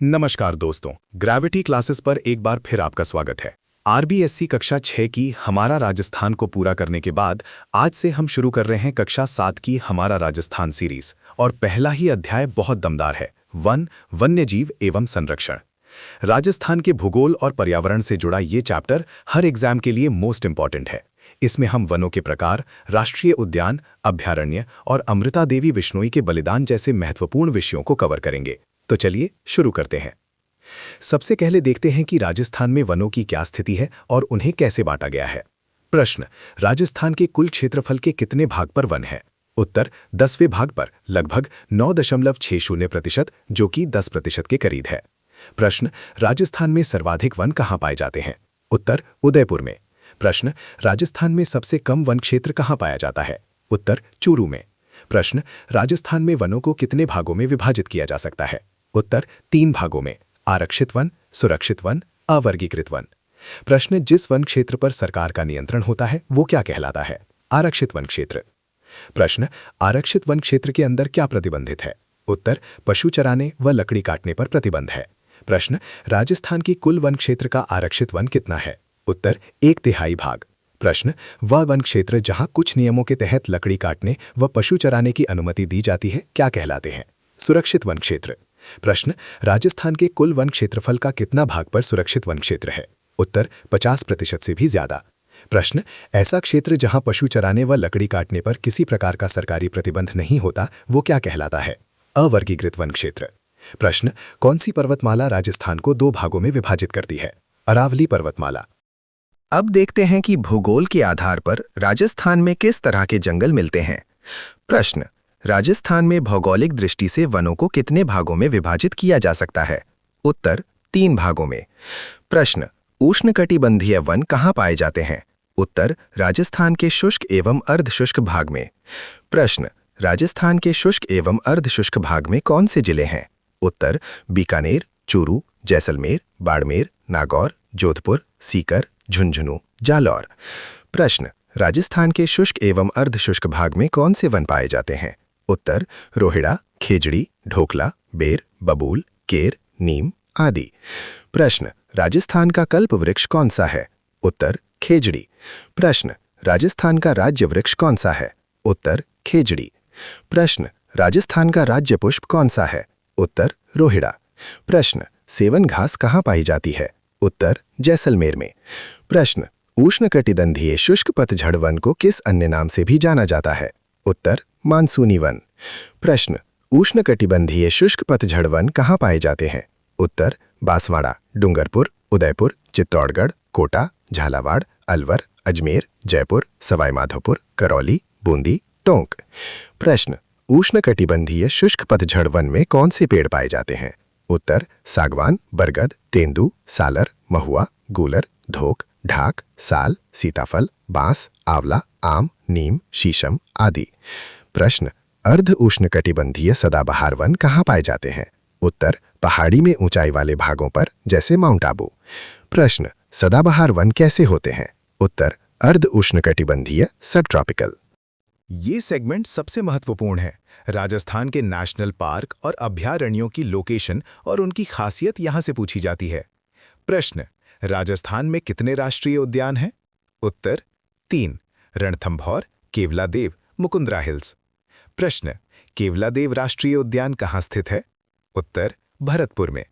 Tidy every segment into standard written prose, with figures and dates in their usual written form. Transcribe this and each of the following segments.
नमस्कार दोस्तों, gravity classes पर एक बार फिर आपका स्वागत है। आरबीएससी कक्षा 6 की हमारा राजस्थान को पूरा करने के बाद आज से हम शुरू कर रहे हैं कक्षा 7 की हमारा राजस्थान सीरीज और पहला ही अध्याय बहुत दमदार है, वन, वन्यजीव एवं संरक्षण। राजस्थान के भूगोल और पर्यावरण से जुड़ा ये चैप्टर हर एग्जाम के लिए मोस्ट इंपॉर्टेंट है। इसमें हम वनों के प्रकार, राष्ट्रीय उद्यान, अभयारण्य और अमृता देवी विश्नोई के बलिदान जैसे महत्वपूर्ण विषयों को कवर करेंगे। तो चलिए शुरू करते हैं। सबसे पहले देखते हैं कि राजस्थान में वनों की क्या स्थिति है और उन्हें कैसे बांटा गया है। प्रश्न, राजस्थान के कुल क्षेत्रफल के कितने भाग पर वन है? उत्तर, 10वें भाग पर लगभग 9.60%, जो कि 10% के करीब है। प्रश्न, राजस्थान में सर्वाधिक वन कहाँ पाए जाते हैं? उत्तर, उदयपुर में। प्रश्न, राजस्थान में सबसे कम वन क्षेत्र कहाँ पाया जाता है? उत्तर, चूरू में। प्रश्न, राजस्थान में वनों को कितने भागों में विभाजित किया जा सकता है? उत्तर, 3 भागों में, आरक्षित वन, सुरक्षित वन, अवर्गीकृत वन। प्रश्न, जिस वन क्षेत्र पर सरकार का नियंत्रण होता है वो क्या कहलाता है? आरक्षित वन क्षेत्र। प्रश्न, आरक्षित वन क्षेत्र के अंदर क्या प्रतिबंधित है? उत्तर, पशु चराने व लकड़ी काटने पर प्रतिबंध है। प्रश्न, राजस्थान की कुल वन क्षेत्र का आरक्षित वन कितना है? उत्तर, 1/3 भाग। प्रश्न, वह वन क्षेत्र जहां कुछ नियमों के तहत लकड़ी काटने व पशु चराने की अनुमति दी जाती है क्या कहलाते हैं? सुरक्षित वन क्षेत्र। प्रश्न, राजस्थान के कुल वन क्षेत्रफल का कितना भाग पर सुरक्षित वन क्षेत्र है? उत्तर, 50% से भी ज्यादा। प्रश्न, ऐसा क्षेत्र जहां पशु चराने व लकड़ी काटने पर किसी प्रकार का सरकारी प्रतिबंध नहीं होता वो क्या कहलाता है? अवर्गीकृत वन क्षेत्र। प्रश्न, कौन सी पर्वतमाला राजस्थान को 2 भागों में विभाजित करती है? अरावली पर्वतमाला। अब देखते हैं कि भूगोल के आधार पर राजस्थान में किस तरह के जंगल मिलते हैं। प्रश्न, राजस्थान में भौगोलिक दृष्टि से वनों को कितने भागों में विभाजित किया जा सकता है? उत्तर, 3 भागों में। प्रश्न, उष्णकटिबंधीय वन कहाँ पाए जाते हैं? उत्तर, राजस्थान के शुष्क एवं अर्धशुष्क भाग में। प्रश्न, राजस्थान के शुष्क एवं अर्धशुष्क भाग में कौन से जिले हैं? उत्तर, बीकानेर, चूरू, जैसलमेर, बाड़मेर, नागौर, जोधपुर, सीकर, झुंझुनू, जालौर। प्रश्न, राजस्थान के शुष्क एवं अर्धशुष्क भाग में कौन से वन पाए जाते हैं? उत्तर, रोहिड़ा, खेजड़ी, ढोकला, बेर, बबूल, केर, नीम आदि। प्रश्न, राजस्थान का कल्प वृक्ष कौन सा है? उत्तर, खेजड़ी। प्रश्न, राजस्थान का राज्य वृक्ष कौन सा है? उत्तर, खेजड़ी। प्रश्न, राजस्थान का राज्य पुष्प कौन सा है? उत्तर, रोहिड़ा। प्रश्न, सेवन घास कहाँ पाई जाती है? उत्तर, जैसलमेर में। प्रश्न, उष्णकटिबंधीय शुष्क पतझड़ वन को किस अन्य नाम से भी जाना जाता है? उत्तर, मानसूनी वन। प्रश्न, उष्णकटिबंधीय शुष्क पतझड़ वन कहाँ पाए जाते हैं? उत्तर, बांसवाड़ा, डूंगरपुर, उदयपुर, चित्तौड़गढ़, कोटा, झालावाड़, अलवर, अजमेर, जयपुर, सवाई माधोपुर, करौली, बूंदी, टोंक। प्रश्न, उष्णकटिबंधीय शुष्क पतझड़ वन में कौन से पेड़ पाए जाते हैं? उत्तर, सागवान, बरगद, तेंदू, सालर, महुआ, गूलर, धोक, ढाक, साल, सीताफल, बांस, आंवला, आम, नीम, शीशम आदि। प्रश्न, अर्ध उष्णकटिबंधीय सदाबहार वन कहाँ पाए जाते हैं? उत्तर, पहाड़ी में ऊंचाई वाले भागों पर जैसे माउंट आबू। प्रश्न, सदाबहार वन कैसे होते हैं? उत्तर, अर्ध उष्णकटिबंधीय सब ट्रॉपिकल। ये सेगमेंट सबसे महत्वपूर्ण है। राजस्थान के नेशनल पार्क और अभयारण्यों की लोकेशन और उनकी खासियत यहां से पूछी जाती है। प्रश्न, राजस्थान में कितने राष्ट्रीय उद्यान हैं? उत्तर, 3, रणथंभौर, केवलादेव, मुकुंदरा हिल्स। प्रश्न, केवलादेव राष्ट्रीय उद्यान कहाँ स्थित है? उत्तर, भरतपुर में।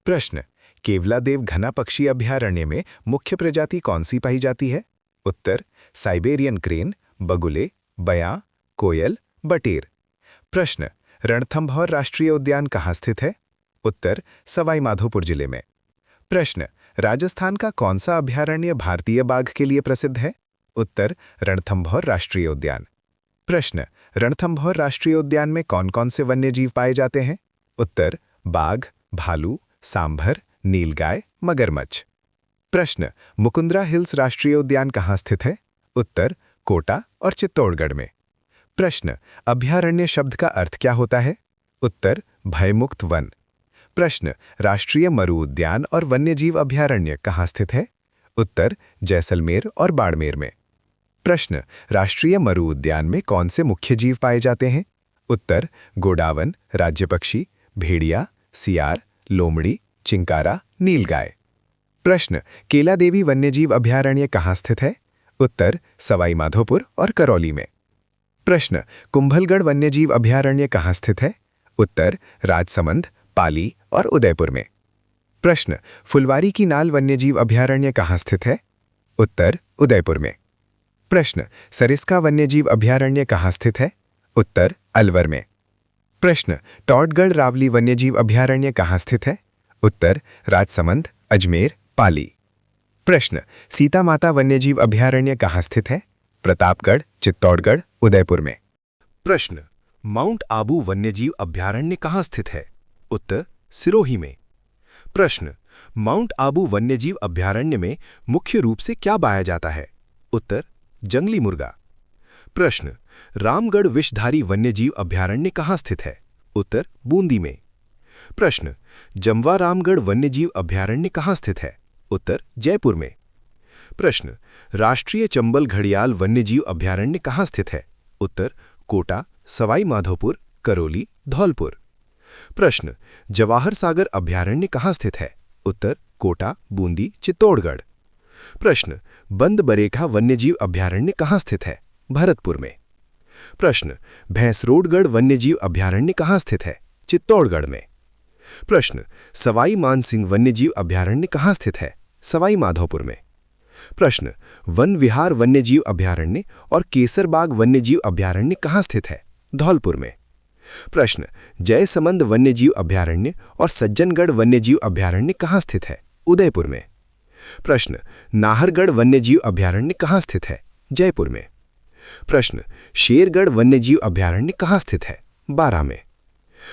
प्रश्न, केवलादेव घना पक्षी अभयारण्य में मुख्य प्रजाति कौन सी पाई जाती है? उत्तर, साइबेरियन क्रेन, बगुले, बयां, कोयल, बटेर। प्रश्न, रणथंभौर राष्ट्रीय उद्यान कहाँ स्थित है? उत्तर, सवाई माधोपुर जिले में। प्रश्न, राजस्थान का कौन सा अभयारण्य भारतीय बाघ के लिए प्रसिद्ध है? उत्तर, रणथंभौर राष्ट्रीय उद्यान। प्रश्न, रणथंभौर राष्ट्रीय उद्यान में कौन कौन से वन्यजीव पाए जाते हैं? उत्तर, बाघ, भालू, सांभर, नीलगाय, मगरमच्छ। प्रश्न, मुकुंदरा हिल्स राष्ट्रीय उद्यान कहाँ स्थित है? उत्तर, कोटा और चित्तौड़गढ़ में। प्रश्न, अभयारण्य शब्द का अर्थ क्या होता है? उत्तर, भयमुक्त वन। प्रश्न, राष्ट्रीय मरु उद्यान और वन्यजीव अभयारण्य कहाँ स्थित है? उत्तर, जैसलमेर और बाड़मेर में। प्रश्न, राष्ट्रीय मरु उद्यान में कौन से मुख्य जीव पाए जाते हैं? उत्तर, गोडावन, राज्य पक्षी, भेड़िया, सियार, लोमड़ी, चिंकारा, नीलगाय। प्रश्न, केला देवी वन्यजीव अभयारण्य कहाँ स्थित है? उत्तर, सवाई माधोपुर और करौली में। प्रश्न, कुंभलगढ़ वन्यजीव अभयारण्य कहाँ स्थित है? उत्तर, राजसमंद, पाली और उदयपुर में। प्रश्न, फुलवारी की नाल वन्यजीव अभयारण्य कहाँ स्थित है? उत्तर, उदयपुर में। प्रश्न, सरिस्का वन्यजीव अभयारण्य कहाँ स्थित है? उत्तर, अलवर में। प्रश्न, टॉडगढ़ रावली वन्यजीव अभयारण्य कहाँ स्थित है? उत्तर, राजसमंद, अजमेर, पाली। प्रश्न, सीता माता वन्यजीव अभयारण्य कहाँ स्थित है? प्रतापगढ़, चित्तौड़गढ़, उदयपुर में। प्रश्न, माउंट आबू वन्यजीव अभयारण्य कहाँ स्थित है? उत्तर, सिरोही में। प्रश्न, माउंट आबू वन्यजीव अभयारण्य में मुख्य रूप से क्या पाया जाता है? उत्तर, जंगली मुर्गा। प्रश्न, रामगढ़ विषधारी वन्यजीव अभयारण्य कहाँ स्थित है? उत्तर, बूंदी में। प्रश्न, जमवा रामगढ़ वन्यजीव अभयारण्य कहाँ स्थित है? उत्तर, जयपुर में। प्रश्न, राष्ट्रीय चंबल घड़ियाल वन्यजीव अभयारण्य कहाँ स्थित है? उत्तर, कोटा, सवाई माधोपुर, करौली, धौलपुर। प्रश्न, जवाहर सागर अभयारण्य कहाँ स्थित है? उत्तर, कोटा, बूंदी, चित्तौड़गढ़। प्रश्न, बंद बरेठा वन्यजीव अभयारण्य कहाँ स्थित है? भरतपुर में। प्रश्न, भैंसरोडगढ़ वन्यजीव अभयारण्य कहाँ स्थित है? चित्तौड़गढ़ में। प्रश्न, सवाई मानसिंह वन्यजीव अभयारण्य कहाँ स्थित है? सवाई माधोपुर में। प्रश्न, वन विहार वन्यजीव अभयारण्य और केसरबाग वन्यजीव अभयारण्य कहाँ स्थित है? धौलपुर में। प्रश्न, जयसमंद वन्यजीव अभयारण्य और सज्जनगढ़ वन्यजीव अभयारण्य कहाँ स्थित है? उदयपुर में। प्रश्न, नाहरगढ़ वन्यजीव अभयारण्य कहाँ स्थित है? जयपुर में। प्रश्न, शेरगढ़ वन्यजीव अभयारण्य कहाँ स्थित है? बारां में।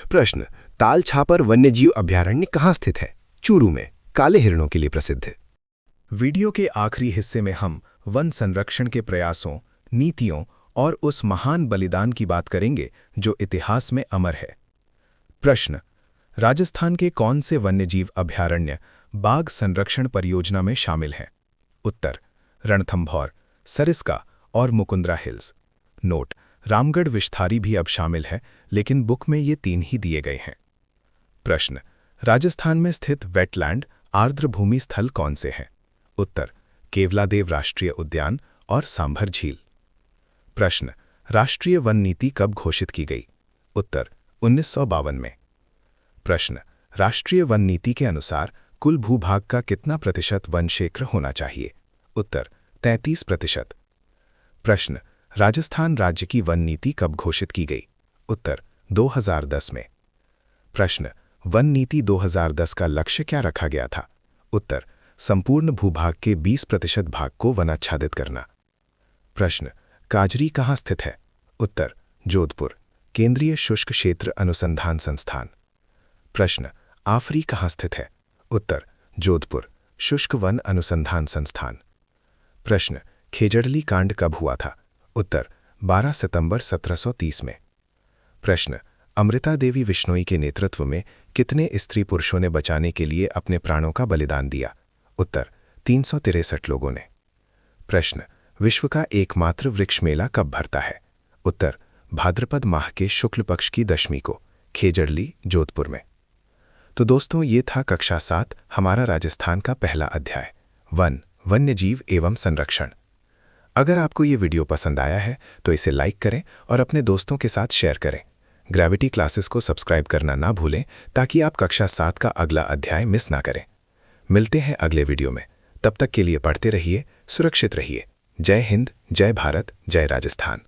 प्रश्न, तालछापर वन्यजीव अभयारण्य कहाँ स्थित है? चूरू में, काले हिरणों के लिए प्रसिद्ध। वीडियो के आखिरी हिस्से में हम वन संरक्षण के प्रयासों, नीतियों और उस महान बलिदान की बात करेंगे जो इतिहास में अमर है। प्रश्न, राजस्थान के कौन से वन्यजीव अभयारण्य बाघ संरक्षण परियोजना में शामिल हैं? उत्तर, रणथंभौर, सरिस्का और मुकुंदरा हिल्स। नोट, रामगढ़ विषधारी भी अब शामिल है, लेकिन बुक में ये 3 ही दिए गए हैं। प्रश्न, राजस्थान में स्थित वेटलैंड आर्द्र भूमि स्थल कौन से हैं? उत्तर, केवलादेव राष्ट्रीय उद्यान और सांभर झील। प्रश्न, राष्ट्रीय वन नीति कब घोषित की गई? उत्तर, 1952 में। प्रश्न, राष्ट्रीय वन नीति के अनुसार कुल भूभाग का कितना प्रतिशत वन क्षेत्र होना चाहिए? उत्तर, 33%। प्रश्न, राजस्थान राज्य की वन नीति कब घोषित की गई? उत्तर, 2010 में। प्रश्न, वन नीति 2010 का लक्ष्य क्या रखा गया था? उत्तर, संपूर्ण भूभाग के 20% भाग को वनाच्छादित करना। प्रश्न, काजरी कहाँ स्थित है? उत्तर, जोधपुर, केंद्रीय शुष्क क्षेत्र अनुसंधान संस्थान। प्रश्न, आफरी कहाँ स्थित है? उत्तर, जोधपुर, शुष्क वन अनुसंधान संस्थान। प्रश्न, खेजड़ली कांड कब हुआ था? उत्तर, 12 सितंबर 1730 में। प्रश्न, अमृता देवी विश्नोई के नेतृत्व में कितने स्त्री पुरुषों ने बचाने के लिए अपने प्राणों का बलिदान दिया? उत्तर, 363 लोगों ने। प्रश्न, विश्व का एकमात्र वृक्ष मेला कब भरता है? उत्तर, भाद्रपद माह के शुक्ल पक्ष की दशमी को, खेजड़ली, जोधपुर में। तो दोस्तों, ये था कक्षा 7 हमारा राजस्थान का पहला अध्याय, वन, वन्यजीव एवं संरक्षण। अगर आपको ये वीडियो पसंद आया है तो इसे लाइक करें और अपने दोस्तों के साथ शेयर करें। ग्रेविटी क्लासेस को सब्सक्राइब करना ना भूलें ताकि आप कक्षा 7 का अगला अध्याय मिस ना करें। मिलते हैं अगले वीडियो में, तब तक के लिए पढ़ते रहिए, सुरक्षित रहिए। जय हिंद, जय भारत, जय राजस्थान।